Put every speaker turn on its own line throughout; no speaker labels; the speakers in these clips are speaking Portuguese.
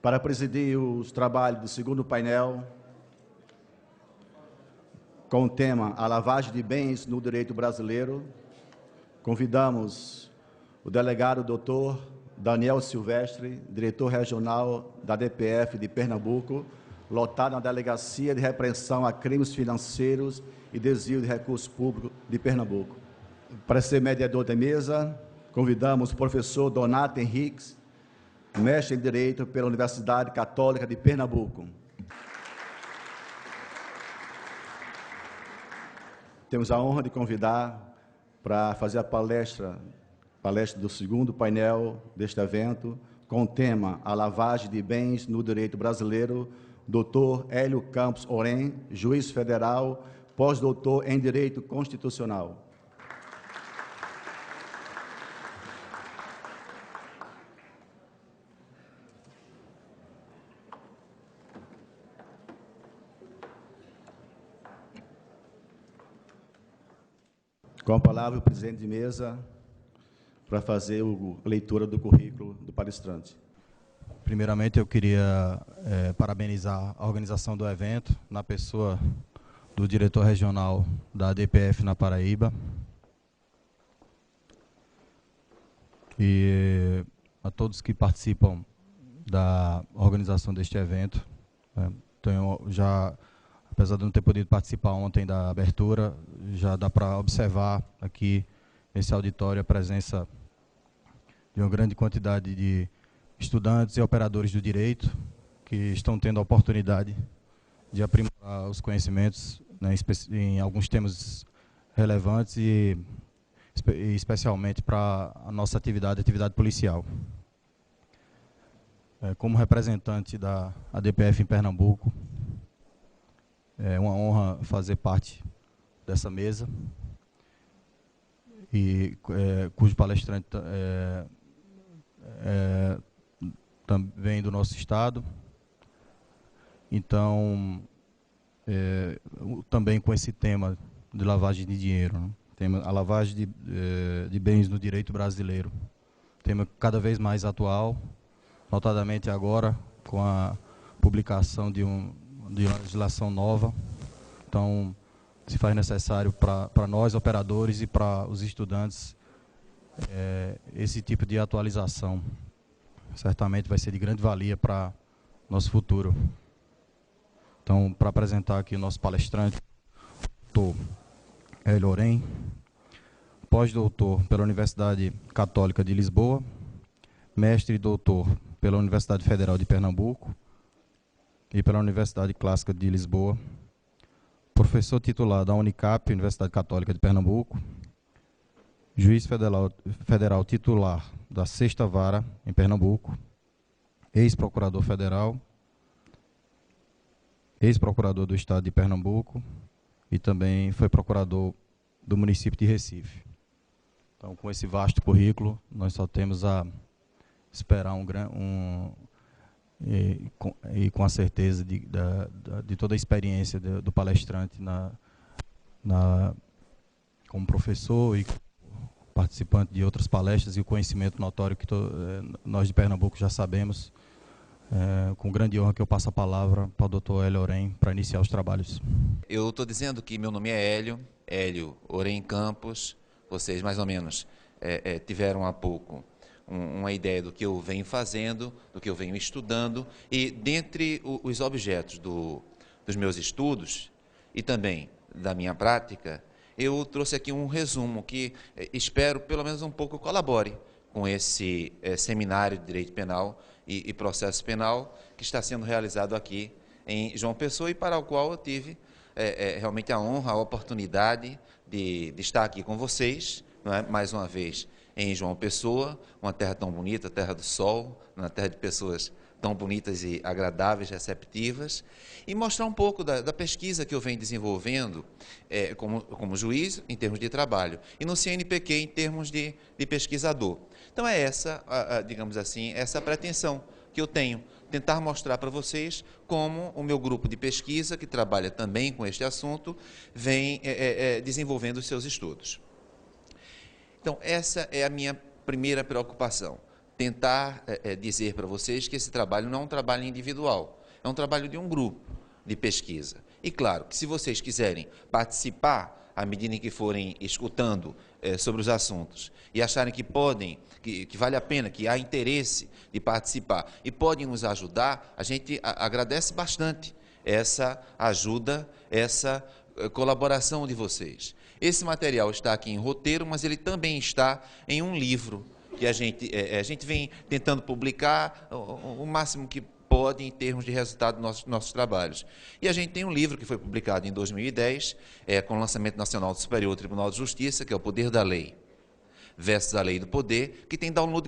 Para presidir os trabalhos do segundo painel, com o tema A Lavagem de Bens no Direito Brasileiro, convidamos o delegado Dr. Daniel Silvestre, diretor regional da DPF de Pernambuco, lotado na Delegacia de Repreensão a Crimes Financeiros e Desvio de Recursos Públicos de Pernambuco. Para ser mediador da mesa, convidamos o professor Donato Henriques, mestre em Direito pela Universidade Católica de Pernambuco. Temos a honra de convidar para fazer a palestra do segundo painel deste evento, com o tema A Lavagem de Bens no Direito Brasileiro, Dr. Hélio Campos Orem, juiz federal, pós-doutor em Direito Constitucional. Com a palavra, o presidente de mesa, para fazer a leitura do currículo do palestrante.
Primeiramente, eu queria parabenizar a organização do evento, na pessoa do diretor regional da ADPF na Paraíba, e a todos que participam da organização deste evento. Apesar de não ter podido participar ontem da abertura, já dá para observar aqui nesse auditório a presença de uma grande quantidade de estudantes e operadores do direito que estão tendo a oportunidade de aprimorar os conhecimentos, né, em alguns temas relevantes e especialmente para a nossa atividade policial. Como representante da ADPF em Pernambuco, é uma honra fazer parte dessa mesa, e cujo palestrante também do nosso estado. Então, também com esse tema de lavagem de dinheiro, né? A lavagem de bens no direito brasileiro, tema cada vez mais atual, notadamente agora com a publicação de uma legislação nova. Então, se faz necessário para nós, operadores, e para os estudantes, esse tipo de atualização. Certamente vai ser de grande valia para nosso futuro. Então, para apresentar aqui o nosso palestrante, doutor Hélio Orem, pós-doutor pela Universidade Católica de Lisboa, mestre e doutor pela Universidade Federal de Pernambuco e pela Universidade Clássica de Lisboa, professor titular da Unicap, Universidade Católica de Pernambuco, juiz federal titular da 6ª Vara em Pernambuco, ex-procurador federal, ex-procurador do Estado de Pernambuco e também foi procurador do município de Recife. Então, com esse vasto currículo, nós só temos a esperar e com a certeza de toda a experiência do palestrante como professor e participante de outras palestras, e o conhecimento notório que nós de Pernambuco já sabemos. Com grande honra que eu passo a palavra para o doutor Hélio Orem para iniciar os trabalhos.
Eu estou dizendo que meu nome é Hélio Orem Campos. Vocês mais ou menos tiveram há pouco uma ideia do que eu venho fazendo, do que eu venho estudando, e dentre os objetos dos meus estudos e também da minha prática, eu trouxe aqui um resumo que espero pelo menos um pouco colabore com esse seminário de Direito Penal e Processo Penal que está sendo realizado aqui em João Pessoa, e para o qual eu tive realmente a honra, a oportunidade de estar aqui com vocês, não é? Mais uma vez em João Pessoa, uma terra tão bonita, terra do sol, uma terra de pessoas tão bonitas e agradáveis, receptivas, e mostrar um pouco da pesquisa que eu venho desenvolvendo como juiz, em termos de trabalho, e no CNPq, em termos de pesquisador. Então, é essa, digamos assim, essa pretensão que eu tenho, tentar mostrar para vocês como o meu grupo de pesquisa, que trabalha também com este assunto, vem desenvolvendo os seus estudos. Então, essa é a minha primeira preocupação, tentar dizer para vocês que esse trabalho não é um trabalho individual, é um trabalho de um grupo de pesquisa. E claro, que se vocês quiserem participar à medida em que forem escutando sobre os assuntos e acharem que podem, que vale a pena, que há interesse de participar e podem nos ajudar, a gente agradece bastante essa ajuda, essa colaboração de vocês. Esse material está aqui em roteiro, mas ele também está em um livro que a gente vem tentando publicar o máximo que pode em termos de resultado dos nossos trabalhos. E a gente tem um livro que foi publicado em 2010, com o lançamento nacional do Superior Tribunal de Justiça, que é o Poder da Lei versus a Lei do Poder, que tem download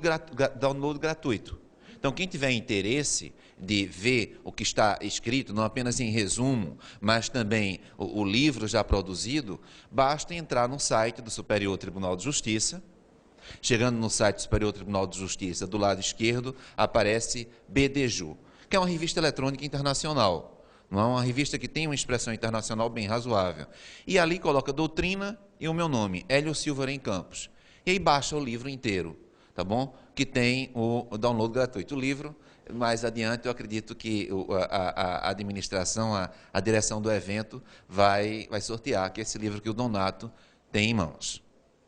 gratuito. Então, quem tiver interesse de ver o que está escrito, não apenas em resumo, mas também o livro já produzido, basta entrar no site do Superior Tribunal de Justiça. Chegando no site do Superior Tribunal de Justiça, do lado esquerdo, aparece BDJU, que é uma revista eletrônica internacional. Não é uma revista que tem uma expressão internacional bem razoável. E ali coloca doutrina e o meu nome, Hélio Silva em Campos. E aí baixa o livro inteiro, tá bom? Que tem o download gratuito. O livro, mais adiante, eu acredito que a administração, a direção do evento vai sortear, que é esse livro que o Donato tem em mãos,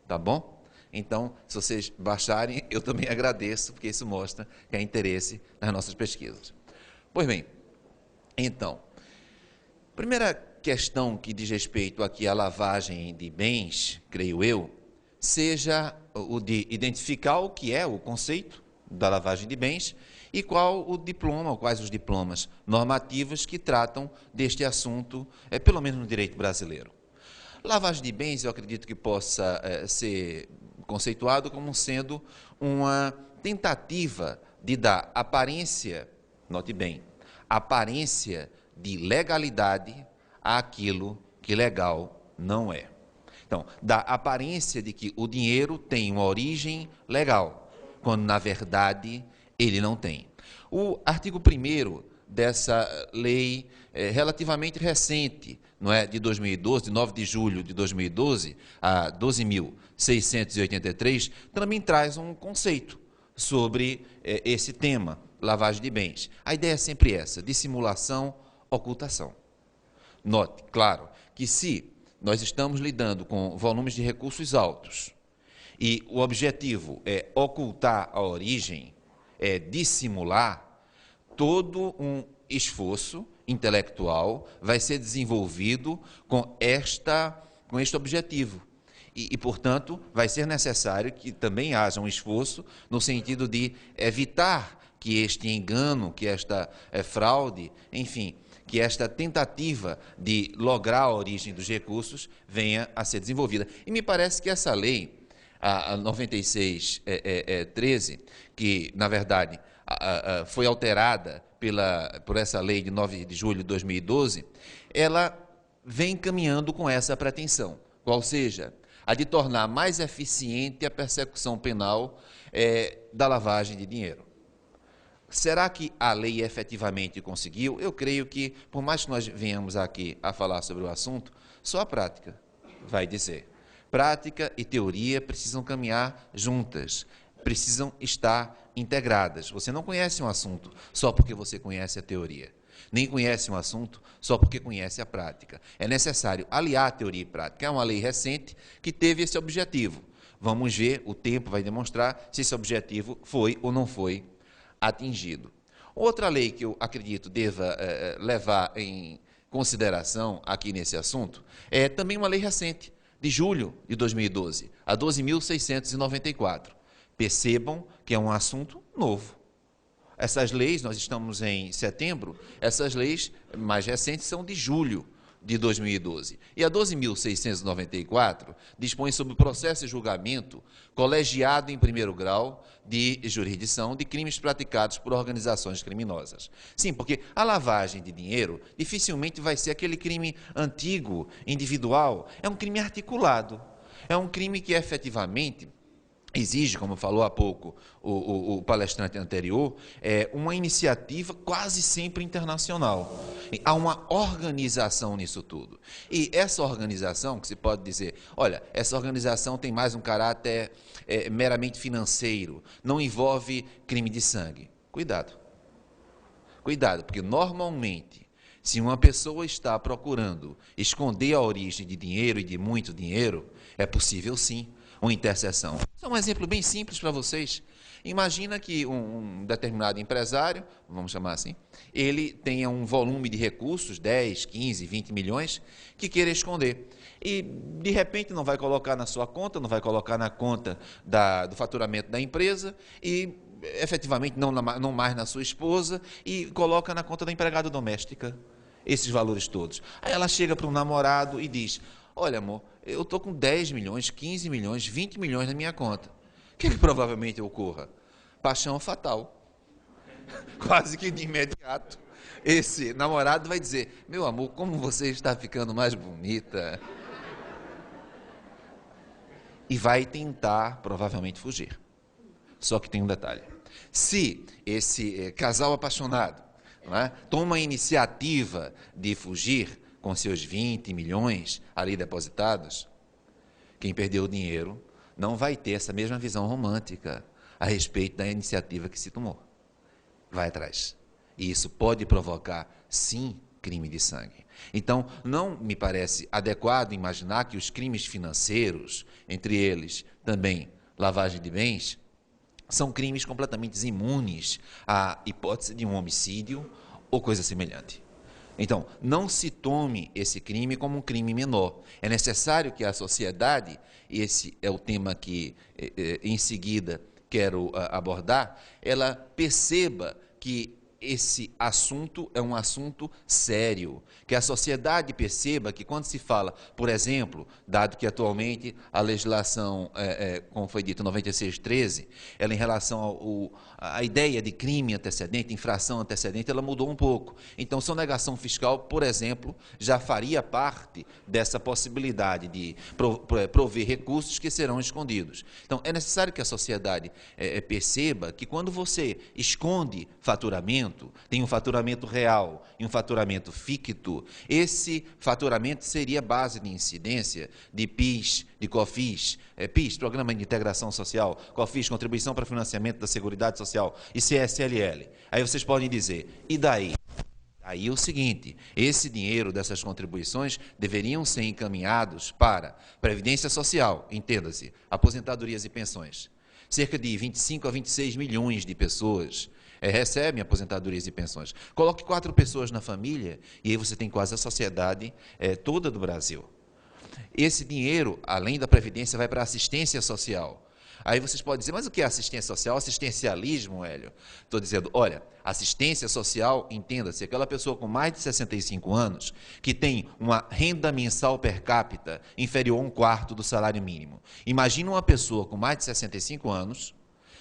tá bom? Então, se vocês baixarem, eu também agradeço, porque isso mostra que há interesse nas nossas pesquisas. Pois bem, então, primeira questão que diz respeito aqui à lavagem de bens, creio eu, seja o de identificar o que é o conceito da lavagem de bens e qual o diploma, ou quais os diplomas normativos que tratam deste assunto, pelo menos no direito brasileiro. Lavagem de bens, eu acredito que possa ser conceituado como sendo uma tentativa de dar aparência, note bem, aparência de legalidade àquilo que legal não é. Então, dá aparência de que o dinheiro tem uma origem legal, quando, na verdade, ele não tem. O artigo 1º dessa lei relativamente recente, não é, de 2012, de 9 de julho de 2012, a 12.683, também traz um conceito sobre esse tema, lavagem de bens. A ideia é sempre essa, dissimulação, ocultação. Note, claro, que se nós estamos lidando com volumes de recursos altos e o objetivo é ocultar a origem, é dissimular, todo um esforço intelectual vai ser desenvolvido com este objetivo. E, portanto, vai ser necessário que também haja um esforço no sentido de evitar que este engano, que esta fraude, enfim, que esta tentativa de lograr a origem dos recursos venha a ser desenvolvida. E me parece que essa lei, a 9613, que, na verdade, foi alterada por essa lei de 9 de julho de 2012, ela vem caminhando com essa pretensão, qual seja, a de tornar mais eficiente a persecução penal da lavagem de dinheiro. Será que a lei efetivamente conseguiu? Eu creio que, por mais que nós venhamos aqui a falar sobre o assunto, só a prática vai dizer. Prática e teoria precisam caminhar juntas, precisam estar integradas. Você não conhece um assunto só porque você conhece a teoria, nem conhece um assunto só porque conhece a prática. É necessário aliar teoria e prática. É uma lei recente que teve esse objetivo. Vamos ver, o tempo vai demonstrar se esse objetivo foi ou não foi atingido. Outra lei que eu acredito deva levar em consideração aqui nesse assunto é também uma lei recente, de julho de 2012, a 12.694. Percebam que é um assunto novo. Essas leis, nós estamos em setembro, essas leis mais recentes são de julho de 2012. E a 12.694 dispõe sobre o processo e julgamento colegiado em primeiro grau de jurisdição de crimes praticados por organizações criminosas. Sim, porque a lavagem de dinheiro dificilmente vai ser aquele crime antigo, individual, é um crime articulado, é um crime que efetivamente exige, como falou há pouco o palestrante anterior, uma iniciativa quase sempre internacional. Há uma organização nisso tudo. E essa organização, que se pode dizer, olha, essa organização tem mais um caráter meramente financeiro, não envolve crime de sangue. Cuidado. Cuidado, porque normalmente, se uma pessoa está procurando esconder a origem de dinheiro e de muito dinheiro, é possível sim uma interseção. Isso é um exemplo bem simples para vocês. Imagina que um determinado empresário, vamos chamar assim, ele tenha um volume de recursos, 10, 15, 20 milhões, que queira esconder. E, de repente, não vai colocar na sua conta, não vai colocar na conta do faturamento da empresa e, efetivamente, não mais na sua esposa e coloca na conta da empregada doméstica esses valores todos. Aí ela chega para um namorado e diz, olha, amor, eu estou com 10 milhões, 15 milhões, 20 milhões na minha conta. O que provavelmente ocorra? Paixão fatal. Quase que de imediato. Esse namorado vai dizer, meu amor, como você está ficando mais bonita. E vai tentar, provavelmente, fugir. Só que tem um detalhe. Se esse casal apaixonado, não é, toma a iniciativa de fugir com seus 20 milhões ali depositados, quem perdeu o dinheiro não vai ter essa mesma visão romântica a respeito da iniciativa que se tomou. Vai atrás. E isso pode provocar, sim, crime de sangue. Então, não me parece adequado imaginar que os crimes financeiros, entre eles também lavagem de bens, são crimes completamente imunes à hipótese de um homicídio ou coisa semelhante. Então, não se tome esse crime como um crime menor. É necessário que a sociedade, e esse é o tema que em seguida quero abordar, ela perceba que esse assunto é um assunto sério, que a sociedade perceba que quando se fala, por exemplo, dado que atualmente a legislação, como foi dito, 9613, ela em relação à ideia de crime antecedente, infração antecedente, ela mudou um pouco. Então, sonegação fiscal, por exemplo, já faria parte dessa possibilidade de prover recursos que serão escondidos. Então, é necessário que a sociedade perceba que quando você esconde faturamento, tem um faturamento real e um faturamento ficto, esse faturamento seria base de incidência de PIS, de COFINS, PIS, Programa de Integração Social, COFINS, Contribuição para Financiamento da Seguridade Social e CSLL. Aí vocês podem dizer, e daí? Aí é o seguinte, esse dinheiro dessas contribuições deveriam ser encaminhados para Previdência Social, entenda-se, aposentadorias e pensões. Cerca de 25 a 26 milhões de pessoas recebem aposentadorias e pensões. Coloque 4 pessoas na família e aí você tem quase a sociedade toda do Brasil. Esse dinheiro, além da Previdência, vai para a assistência social. Aí vocês podem dizer, mas o que é assistência social? Assistencialismo, Hélio? Estou dizendo, olha, assistência social, entenda-se, aquela pessoa com mais de 65 anos que tem uma renda mensal per capita inferior a 1/4 do salário mínimo. Imagina uma pessoa com mais de 65 anos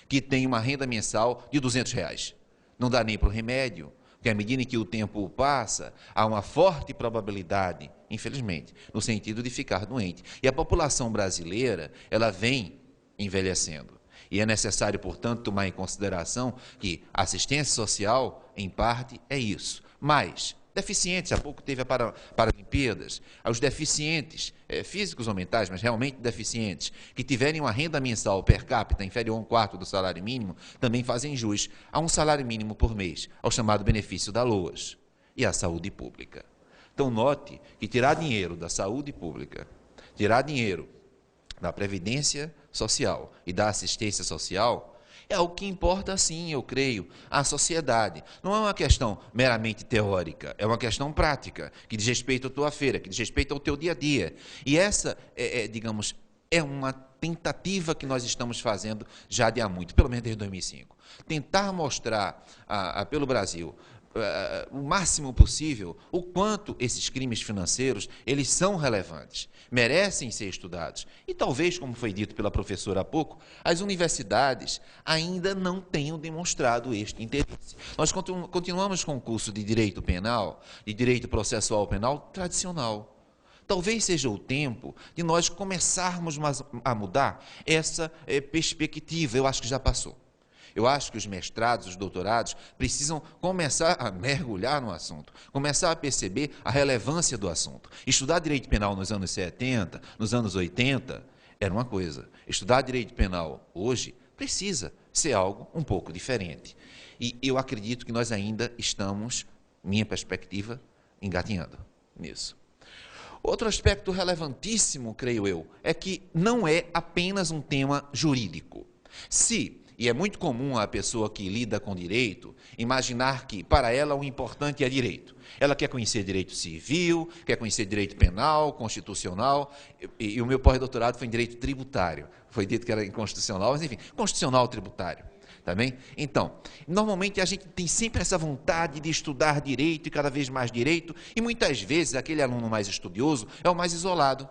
que tem uma renda mensal de R$200. Não dá nem para o remédio, porque à medida em que o tempo passa, há uma forte probabilidade, infelizmente, no sentido de ficar doente. E a população brasileira, ela vem envelhecendo. E é necessário, portanto, tomar em consideração que a assistência social, em parte, é isso. Mas deficientes, há pouco teve a Paralimpíadas, aos deficientes, físicos ou mentais, mas realmente deficientes, que tiverem uma renda mensal per capita inferior a 1/4 do salário mínimo, também fazem jus a um salário mínimo por mês, ao chamado benefício da LOAS e à saúde pública. Então, note que tirar dinheiro da saúde pública, tirar dinheiro da Previdência Social e da assistência social, é o que importa, sim, eu creio, à sociedade. Não é uma questão meramente teórica, é uma questão prática, que diz respeito à tua feira, que diz respeito ao teu dia a dia. E essa, digamos, é uma tentativa que nós estamos fazendo já de há muito, pelo menos desde 2005. Tentar mostrar pelo Brasil o máximo possível o quanto esses crimes financeiros eles são relevantes, merecem ser estudados. E talvez, como foi dito pela professora há pouco, as universidades ainda não tenham demonstrado este interesse. Nós continuamos com o curso de Direito Penal, de Direito Processual Penal tradicional. talvez seja o tempo de nós começarmos a mudar essa perspectiva. Eu acho que já passou. Eu acho que os mestrados, os doutorados, precisam começar a mergulhar no assunto, começar a perceber a relevância do assunto. Estudar direito penal nos anos 70, nos anos 80, era uma coisa. Estudar direito penal hoje precisa ser algo um pouco diferente. E eu acredito que nós ainda estamos, minha perspectiva, engatinhando nisso. Outro aspecto relevantíssimo, creio eu, é que não é apenas um tema jurídico. E é muito comum a pessoa que lida com direito imaginar que, para ela, o importante é direito. Ela quer conhecer direito civil, quer conhecer direito penal, constitucional, e o meu pós-doutorado foi em direito tributário. Foi dito que era inconstitucional, mas enfim, constitucional tributário. Tá bem? Então, normalmente a gente tem sempre essa vontade de estudar direito e cada vez mais direito, e muitas vezes aquele aluno mais estudioso é o mais isolado.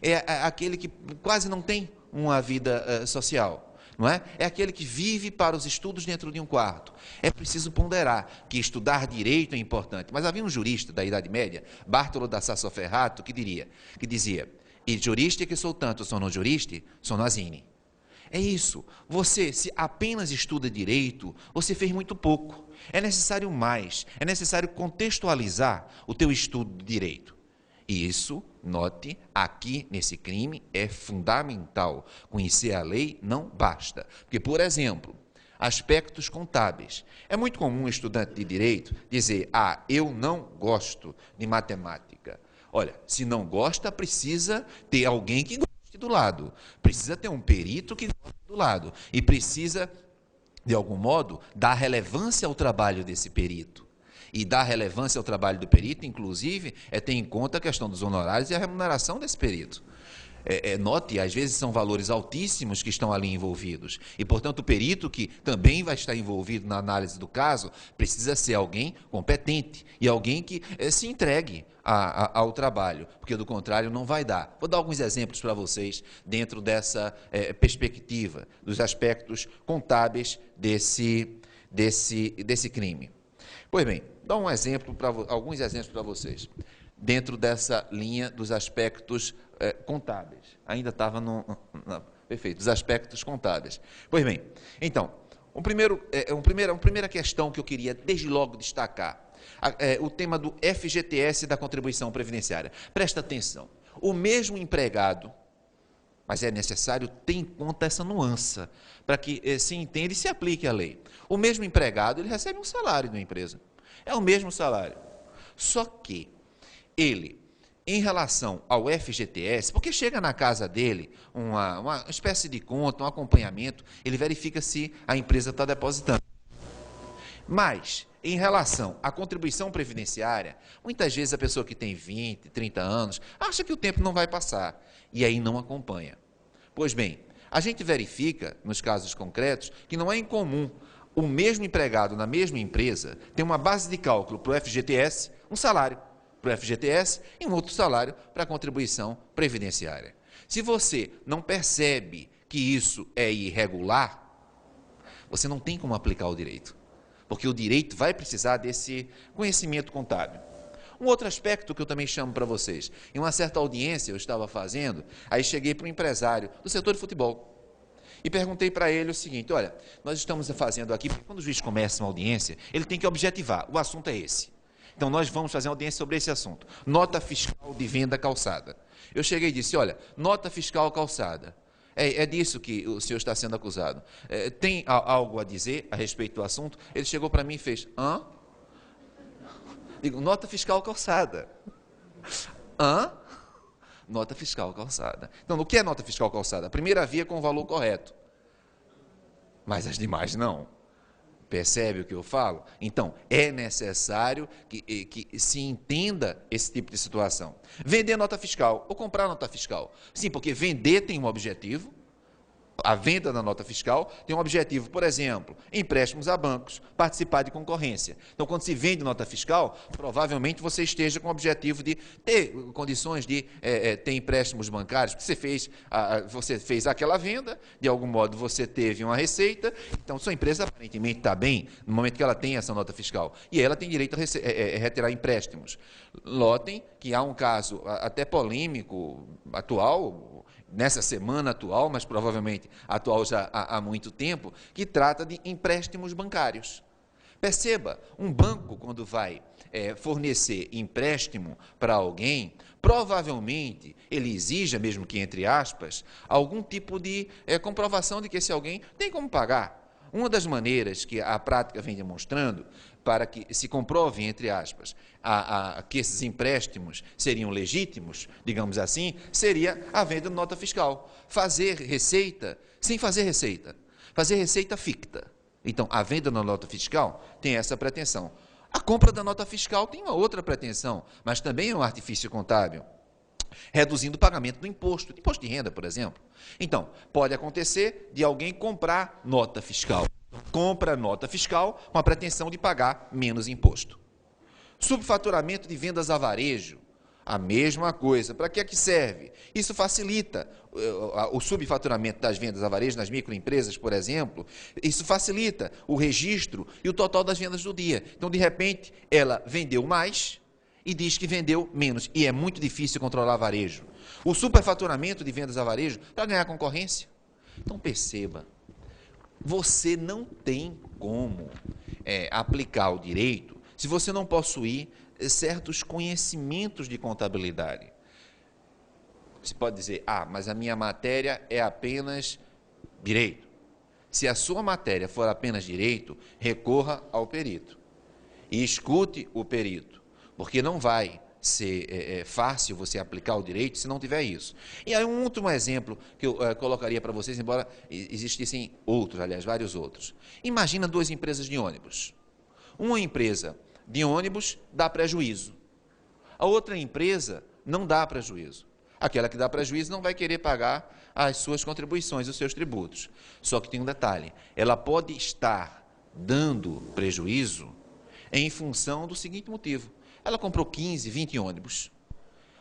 É aquele que quase não tem uma vida social. Não é? É aquele que vive para os estudos dentro de um quarto. É preciso ponderar que estudar direito é importante. Mas havia um jurista da Idade Média, Bartolo da Sassoferrato, que dizia, e jurista que sou tanto, sono juristi, sono asini. É isso. Você, se apenas estuda direito, você fez muito pouco. É necessário mais. É necessário contextualizar o teu estudo de direito. E isso, note, aqui nesse crime é fundamental. Conhecer a lei não basta. Porque, por exemplo, aspectos contábeis. É muito comum um estudante de direito dizer, eu não gosto de matemática. Olha, se não gosta, precisa ter alguém que goste do lado. Precisa ter um perito que goste do lado. E precisa, de algum modo, dar relevância ao trabalho desse perito. E dar relevância ao trabalho do perito, inclusive, é ter em conta a questão dos honorários e a remuneração desse perito. Note, às vezes são valores altíssimos que estão ali envolvidos. E, portanto, o perito que também vai estar envolvido na análise do caso precisa ser alguém competente e alguém que se entregue ao trabalho, porque, do contrário, não vai dar. Vou dar alguns exemplos para vocês dentro dessa perspectiva, dos aspectos contábeis desse crime. Pois bem, dá alguns exemplos para vocês, dentro dessa linha dos aspectos contábeis. Ainda estava perfeito, dos aspectos contábeis. Pois bem, então, a primeira questão que eu queria desde logo destacar, o tema do FGTS da contribuição previdenciária. Presta atenção, o mesmo empregado, mas é necessário ter em conta essa nuance, para que se entenda e se aplique a lei. O mesmo empregado, ele recebe um salário da empresa. É o mesmo salário. Só que ele, em relação ao FGTS, porque chega na casa dele uma espécie de conta, um acompanhamento, ele verifica se a empresa está depositando. Mas, em relação à contribuição previdenciária, muitas vezes a pessoa que tem 20, 30 anos, acha que o tempo não vai passar, e aí não acompanha. Pois bem, a gente verifica, nos casos concretos, que não é incomum o mesmo empregado na mesma empresa ter uma base de cálculo para o FGTS, um salário para o FGTS e um outro salário para a contribuição previdenciária. Se você não percebe que isso é irregular, você não tem como aplicar o direito, porque o direito vai precisar desse conhecimento contábil. Um outro aspecto que eu também chamo para vocês, em uma certa audiência eu estava fazendo, aí cheguei para um empresário do setor de futebol e perguntei para ele o seguinte, olha, nós estamos fazendo aqui, porque quando o juiz começa uma audiência, ele tem que objetivar, o assunto é esse. Então, nós vamos fazer uma audiência sobre esse assunto, nota fiscal de venda calçada. Eu cheguei e disse, olha, nota fiscal calçada, é disso que o senhor está sendo acusado. Tem algo a dizer a respeito do assunto? Ele chegou para mim e fez, hã? Digo, nota fiscal calçada. Hã? Nota fiscal calçada. Então, o que é nota fiscal calçada? A primeira via com o valor correto. Mas as demais não. Percebe o que eu falo? Então, é necessário que se entenda esse tipo de situação. Vender nota fiscal ou comprar nota fiscal. Sim, porque vender tem um objetivo, A venda da nota fiscal tem um objetivo, por exemplo, empréstimos a bancos, participar de concorrência. Então, quando se vende nota fiscal, provavelmente você esteja com o objetivo de ter condições de ter empréstimos bancários, porque você fez aquela venda, de algum modo você teve uma receita, então sua empresa aparentemente está bem no momento que ela tem essa nota fiscal. E aí ela tem direito a retirar empréstimos. Notem que há um caso até polêmico, atual, nessa semana atual, mas provavelmente atual já há muito tempo, que trata de empréstimos bancários. Perceba, um banco, quando vai fornecer empréstimo para alguém, provavelmente ele exija, mesmo que entre aspas, algum tipo de comprovação de que esse alguém tem como pagar. Uma das maneiras que a prática vem demonstrando para que se comprove, entre aspas, que esses empréstimos seriam legítimos, digamos assim, seria a venda de nota fiscal. Fazer receita sem fazer receita. Fazer receita ficta. Então, a venda da nota fiscal tem essa pretensão. A compra da nota fiscal tem uma outra pretensão, mas também é um artifício contábil, reduzindo o pagamento do imposto de renda, por exemplo. Então, pode acontecer de alguém comprar nota fiscal. Compra nota fiscal com a pretensão de pagar menos imposto. Subfaturamento de vendas a varejo, a mesma coisa. Para que é que serve? Isso facilita o subfaturamento das vendas a varejo nas microempresas, por exemplo. Isso facilita o registro e o total das vendas do dia. Então, de repente, ela vendeu mais e diz que vendeu menos. E é muito difícil controlar varejo. O superfaturamento de vendas a varejo para ganhar concorrência. Então, perceba, você não tem como aplicar o direito se você não possuir certos conhecimentos de contabilidade. Você pode dizer, mas a minha matéria é apenas direito. Se a sua matéria for apenas direito, recorra ao perito e escute o perito, porque não vai ser fácil você aplicar o direito se não tiver isso. E aí um último exemplo que eu colocaria para vocês, embora existissem outros, aliás, vários outros. Imagina duas empresas de ônibus. Uma empresa de ônibus dá prejuízo. A outra empresa não dá prejuízo. Aquela que dá prejuízo não vai querer pagar as suas contribuições, os seus tributos. Só que tem um detalhe, ela pode estar dando prejuízo em função do seguinte motivo. Ela comprou 15, 20 ônibus.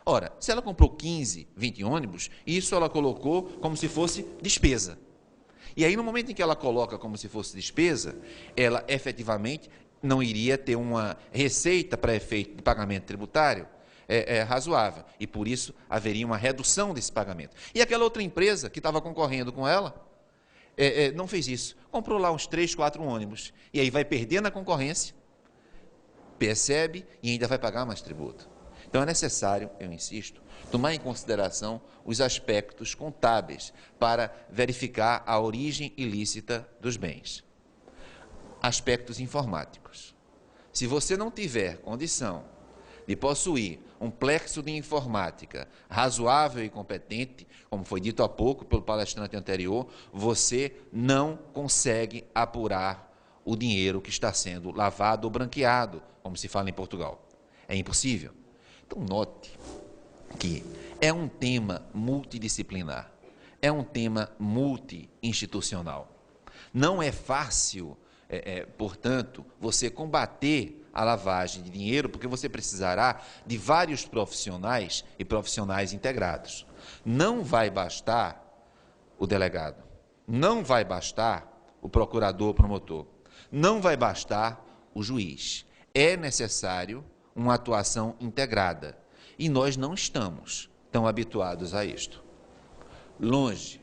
Ora, se ela comprou 15, 20 ônibus, isso ela colocou como se fosse despesa. E aí, no momento em que ela coloca como se fosse despesa, ela efetivamente não iria ter uma receita para efeito de pagamento tributário razoável. E, por isso, haveria uma redução desse pagamento. E aquela outra empresa que estava concorrendo com ela, não fez isso. Comprou lá uns 3, 4 ônibus. E aí vai perder na concorrência, percebe e ainda vai pagar mais tributo. Então, é necessário, eu insisto, tomar em consideração os aspectos contábeis para verificar a origem ilícita dos bens. Aspectos informáticos. Se você não tiver condição de possuir um plexo de informática razoável e competente, como foi dito há pouco pelo palestrante anterior, você não consegue apurar o dinheiro que está sendo lavado ou branqueado, como se fala em Portugal. É impossível. Então, note que é um tema multidisciplinar, é um tema multi-institucional. Não é fácil, portanto, você combater a lavagem de dinheiro, porque você precisará de vários profissionais e profissionais integrados. Não vai bastar o delegado, não vai bastar o procurador, promotor, não vai bastar o juiz. É necessário uma atuação integrada. E nós não estamos tão habituados a isto. Longe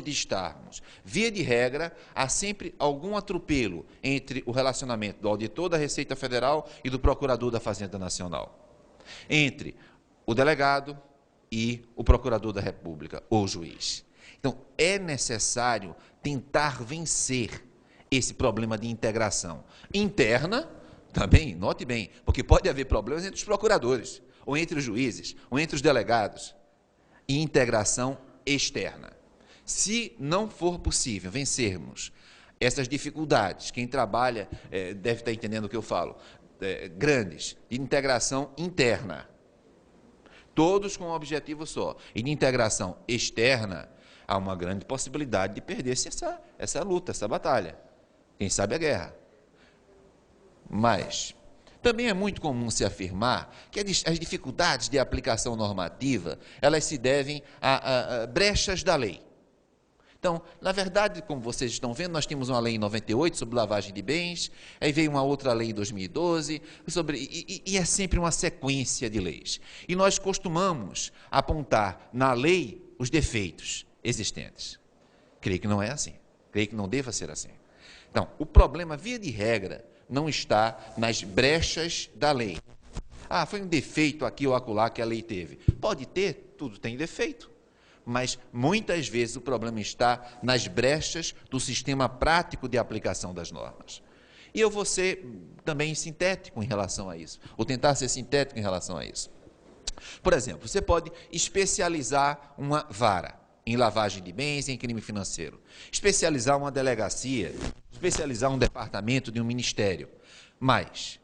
de estarmos. Via de regra, há sempre algum atropelo entre o relacionamento do auditor da Receita Federal e do procurador da Fazenda Nacional. Entre o delegado e o procurador da República, ou juiz. Então, é necessário tentar vencer esse problema de integração interna, também, note bem, porque pode haver problemas entre os procuradores, ou entre os juízes, ou entre os delegados, e integração externa. Se não for possível vencermos essas dificuldades, quem trabalha deve estar entendendo o que eu falo, grandes, de integração interna, todos com um objetivo só, e de integração externa, há uma grande possibilidade de perder-se essa luta, essa batalha. Quem sabe a guerra. Mas também é muito comum se afirmar que as dificuldades de aplicação normativa, elas se devem a brechas da lei. Então, na verdade, como vocês estão vendo, nós tínhamos uma lei em 98 sobre lavagem de bens, aí veio uma outra lei em 2012, e é sempre uma sequência de leis. E nós costumamos apontar na lei os defeitos existentes. Creio que não é assim. Creio que não deva ser assim. Então, o problema, via de regra, não está nas brechas da lei. Ah, foi um defeito aqui ou acolá que a lei teve. Pode ter, tudo tem defeito. Mas, muitas vezes, o problema está nas brechas do sistema prático de aplicação das normas. E eu vou ser também sintético em relação a isso, ou tentar ser sintético em relação a isso. Por exemplo, você pode especializar uma vara em lavagem de bens e em crime financeiro, especializar uma delegacia, especializar um departamento de um ministério, mas